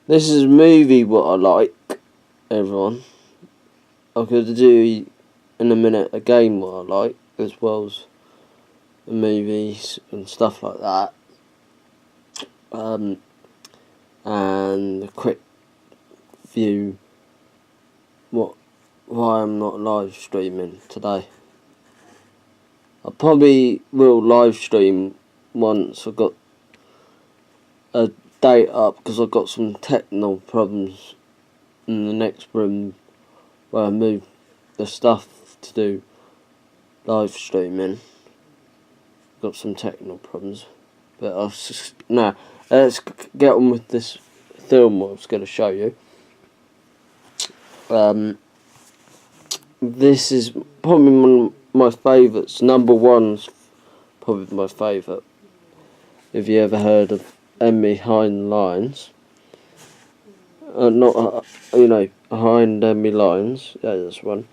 This is a movie what I like, everyone. I could do in a minute a game what I like, as well as movies and stuff like that. And a quick view why I'm not live streaming today. I probably will live stream once I've got a date up, because I've got some technical problems in the next room where I move the stuff to do live streaming. Got some technical problems, but let's get on with this film I was going to show you. This is probably one of my favourites. Number one's probably my favourite. Have you ever heard of Behind the Lines? Behind Enemy Lines. Yeah, this one.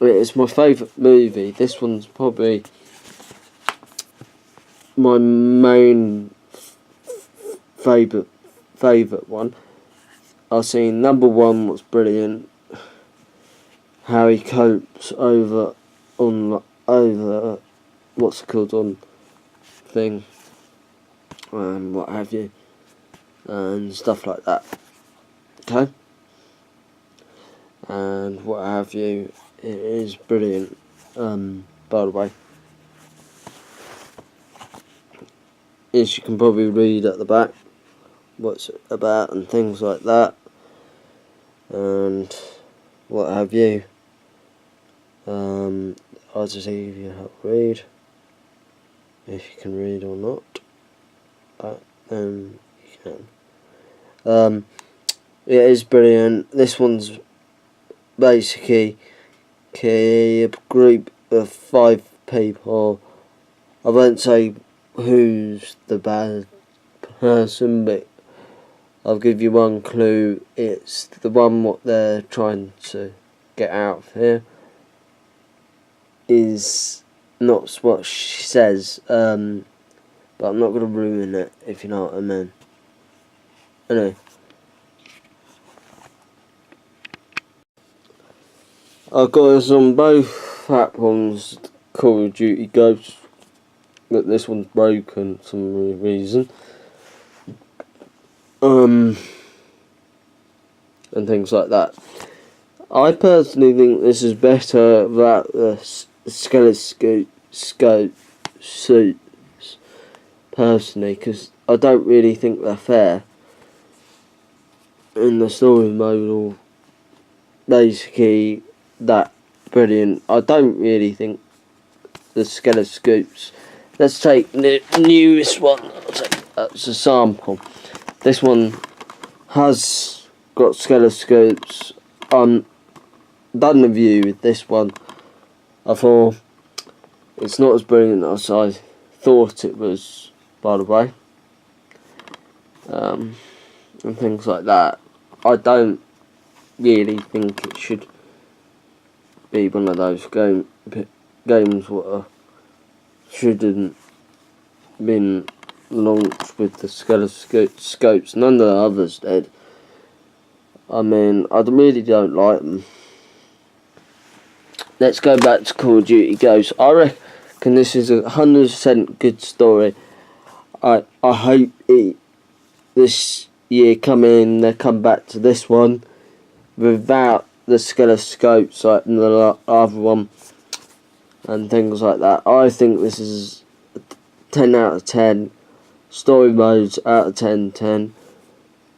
It's my favourite movie. This one's probably my main favourite one. I've seen number one was brilliant. How he copes over what's it called, on thing and what have you, and stuff like that. Okay, and what have you. It is brilliant. By the way, as you can probably read at the back what's it about and things like that, and what have you. I'll just give you how to read, if you can read or not. Then you can. It is brilliant. This one's basically a group of 5 people. I won't say who's the bad person, but I'll give you one clue. It's the one what they're trying to get out of here is not what she says, but I'm not going to ruin it, if you know what I mean. Anyway, I've got this on both platforms, Call of Duty Ghosts, but this one's broken for some reason. And things like that. I personally think this is better without the Skelescope suits, personally, because I don't really think they're fair in the story mode, or basically that brilliant. I don't really think the Skelescopes. Let's take the newest one as a sample. This one has got Skelescopes. Done a review with this one. I thought it's not as brilliant as I thought it was, by the way, and things like that. I don't really think it should be one of those games what shouldn't been launched with the Skelescopes. None of the others did. I mean, I really don't like them. Let's go back to Call of Duty Ghosts. I reckon this is 100% good story. I hope this year they come back to this one without the Skelescopes like in the other one and things like that. I think this is 10 out of 10. Story modes out of 10.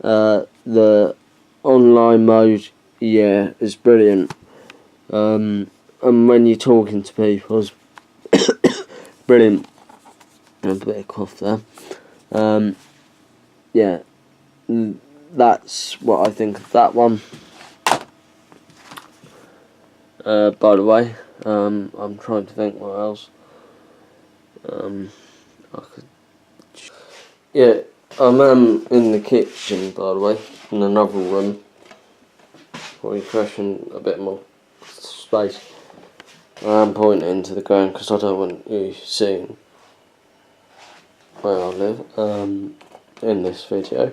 The online mode, yeah, is brilliant. And when you're talking to people, it's brilliant. A bit of cough there. Yeah, that's what I think of that one. By the way, I'm trying to think what else. Yeah, I'm in the kitchen, by the way, in another room. Probably crashing a bit more space. I'm pointing to the ground because I don't want you seeing where I live. in this video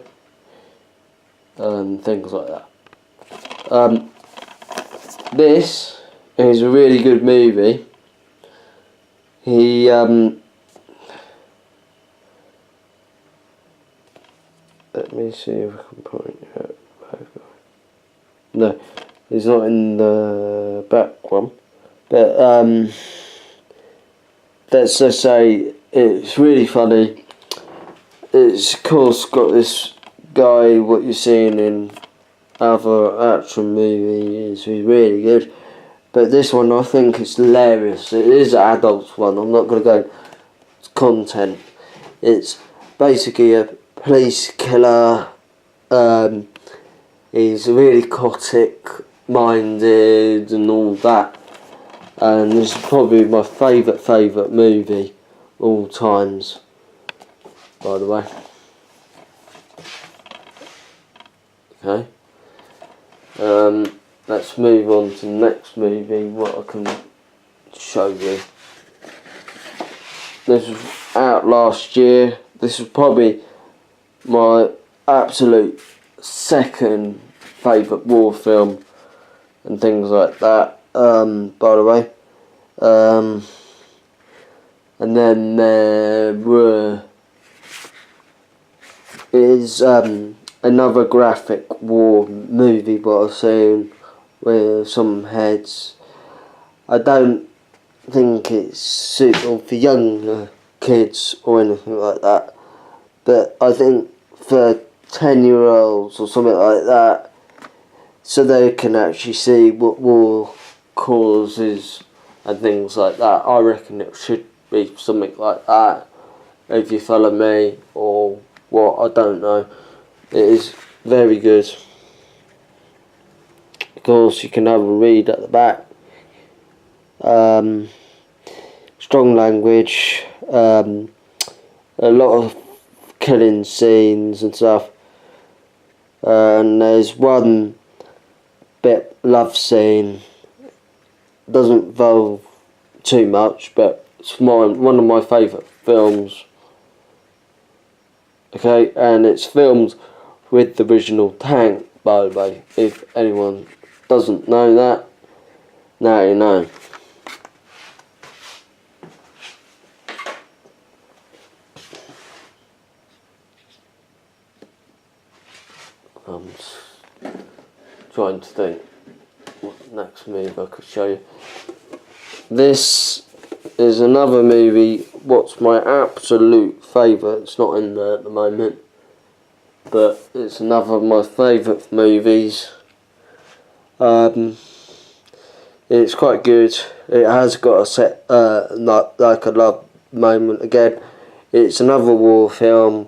and things like that. This is a really good movie. He let me see if I can point it out. No, he's not in the back one. But let's just say it's really funny. It's of course got this guy what you're seeing in other action movies. He's really good. But this one I think is hilarious. It is an adult one. I'm not going to go into content. It's basically a police killer. He's really psychotic minded and all that. And this is probably my favourite movie all times, by the way. Okay. Let's move on to the next movie, what I can show you. This was out last year. This is probably my absolute second favourite war film and things like that, by the way. And then there is another graphic war movie what I've seen with some heads. I don't think it's suitable for younger kids or anything like that, but I think for 10-year-olds or something like that, so they can actually see what war causes and things like that. I reckon it should be something like that, if you follow me, or what, I don't know. It is very good. Of course, you can have a read at the back. Strong language, a lot of killing scenes and stuff. And there's one bit love scene. Doesn't involve too much, but it's one of my favourite films. Okay, and it's filmed with the original tank, by the way. If anyone doesn't know that, now you know. I'm trying to think what next movie I could show you. This is another movie what's my absolute favourite. It's not in there at the moment, but it's another of my favourite movies. It's quite good. It has got a set like a love moment again. It's another war film.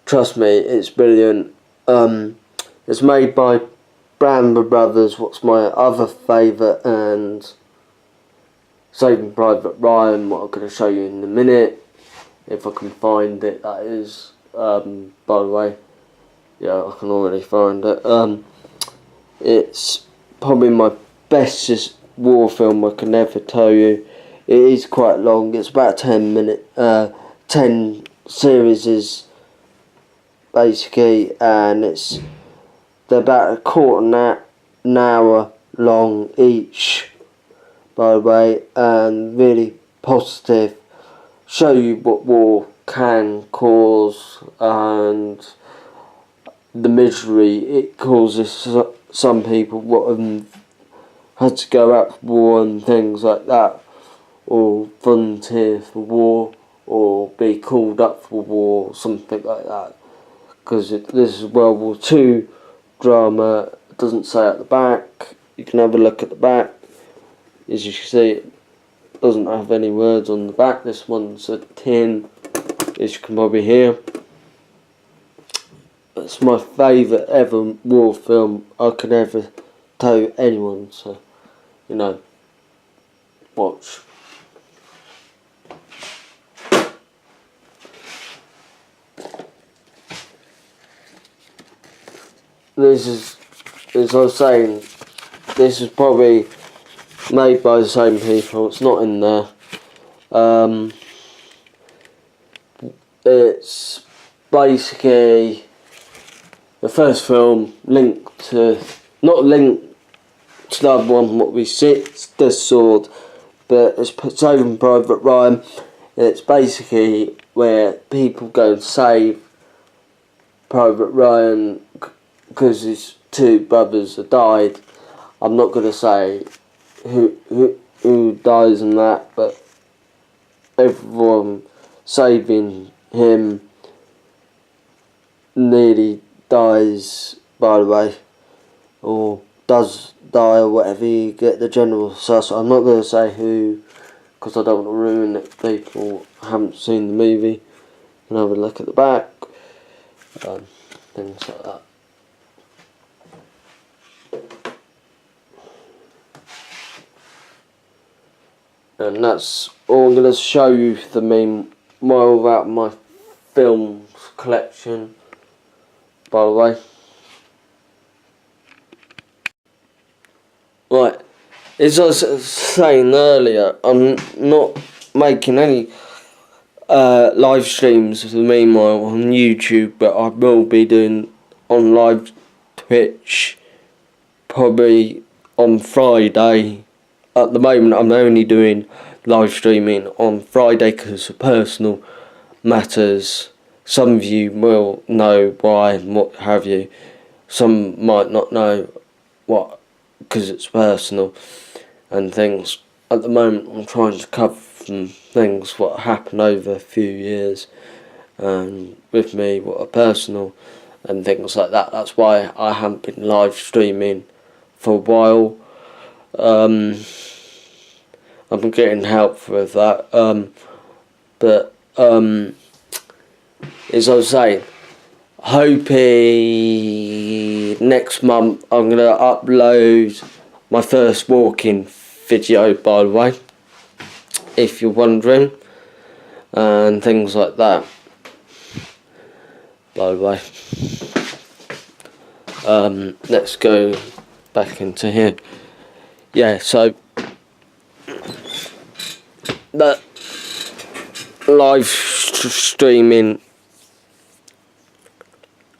Trust me, it's brilliant. It's made by Bramber Brothers, what's my other favourite, and Saving Private Ryan, what I'm going to show you in a minute, if I can find it, that is. By the way, yeah, I can already find it. It's probably my bestest war film I can ever tell you. It is quite long. It's about 10 series basically, and they're about a quarter an hour long each, by the way, and really positive. Show you what war can cause and the misery it causes some people what had to go out for war and things like that, or volunteer for war, or be called up for war, something like that. Because this is World War II drama. It doesn't say at the back. You can have a look at the back. As you can see, it doesn't have any words on the back. This one's a tin, as you can probably hear. It's my favourite ever war film I could ever tell anyone, so, you know, watch. This is, as I was saying, this is probably made by the same people. It's not in there. It's basically the first film not linked to the other one, what we see, it's the sword, but it's Saving Private Ryan, and it's basically where people go and save Private Ryan because his two brothers have died. I'm not going to say who dies in that, but everyone saving him nearly dies, by the way, or does die, or whatever. You get the general sense. I'm not going to say who, because I don't want to ruin it. People haven't seen the movie and have a look at the back, things like that. And that's all I'm going to show you the meanwhile about my films collection, by the way. Right, as I was saying earlier, I'm not making any live streams of the meanwhile on YouTube, but I will be doing on live Twitch probably on Friday. At the moment I'm only doing live streaming on Friday because of personal matters. Some of you will know why and what have you. Some might not know what, because it's personal and things. At the moment I'm trying to cover some things what happened over a few years with me, what are personal and things like that. That's why I haven't been live streaming for a while. I've been getting help with that, but as I was saying, hoping next month I'm going to upload my first walking video, by the way, if you're wondering, and things like that, by the way. Let's go back into here. Yeah, so that live streaming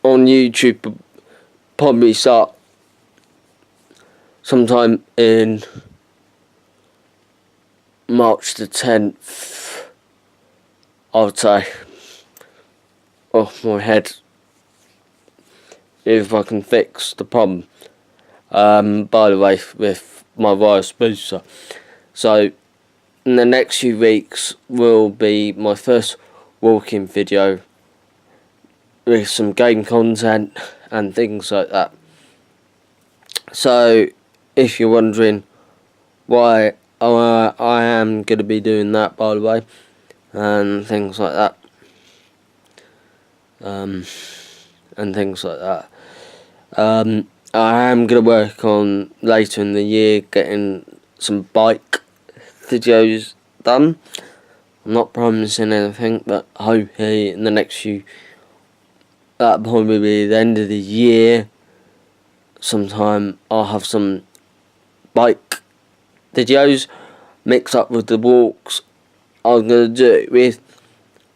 on YouTube will probably start sometime in March the 10th, I would say, off my head, if I can fix the problem, by the way, with my virus booster. So in the next few weeks will be my first walking video with some game content and things like that. So if you're wondering why I am going to be doing that, by the way, and things like that, and things like that, I am going to work on later in the year getting some bike videos done. I'm not promising anything, but hopefully in the next few, that'll probably be the end of the year sometime, I'll have some bike videos mixed up with the walks I'm going to do, with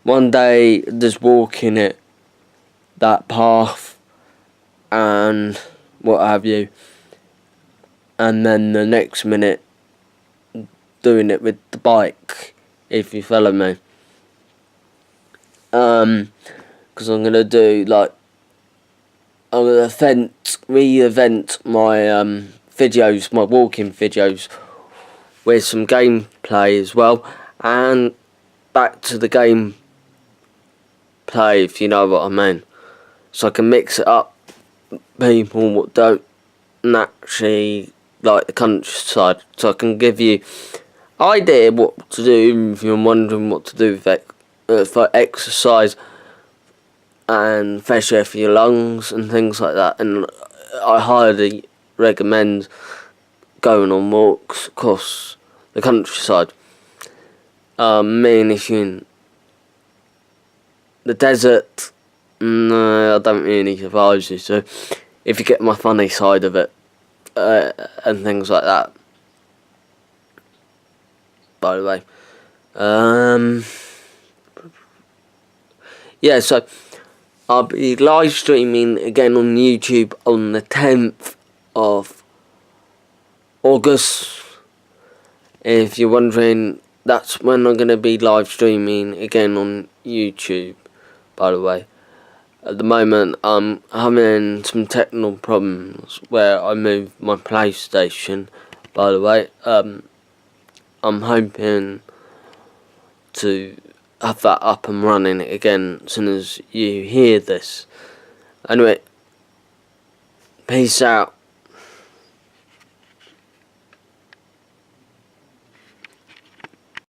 one day just walking it, that path and what have you, and then the next minute doing it with the bike, if you follow me. Because I'm going to do, like, I'm going to re-event my videos, my walking videos, with some gameplay as well, and back to the game play, if you know what I mean. So I can mix it up, people what don't naturally like the countryside, so I can give you idea what to do if you're wondering what to do for exercise and fresh air for your lungs and things like that. And I highly recommend going on walks across the countryside. If you're in the desert, no, I don't really advise you to, if you get my funny side of it, and things like that, by the way. Yeah, so I'll be live streaming again on YouTube on the 10th of August. If you're wondering, that's when I'm going to be live streaming again on YouTube, by the way. At the moment, I'm having some technical problems where I moved my PlayStation, by the way. I'm hoping to have that up and running again as soon as you hear this. Anyway, peace out.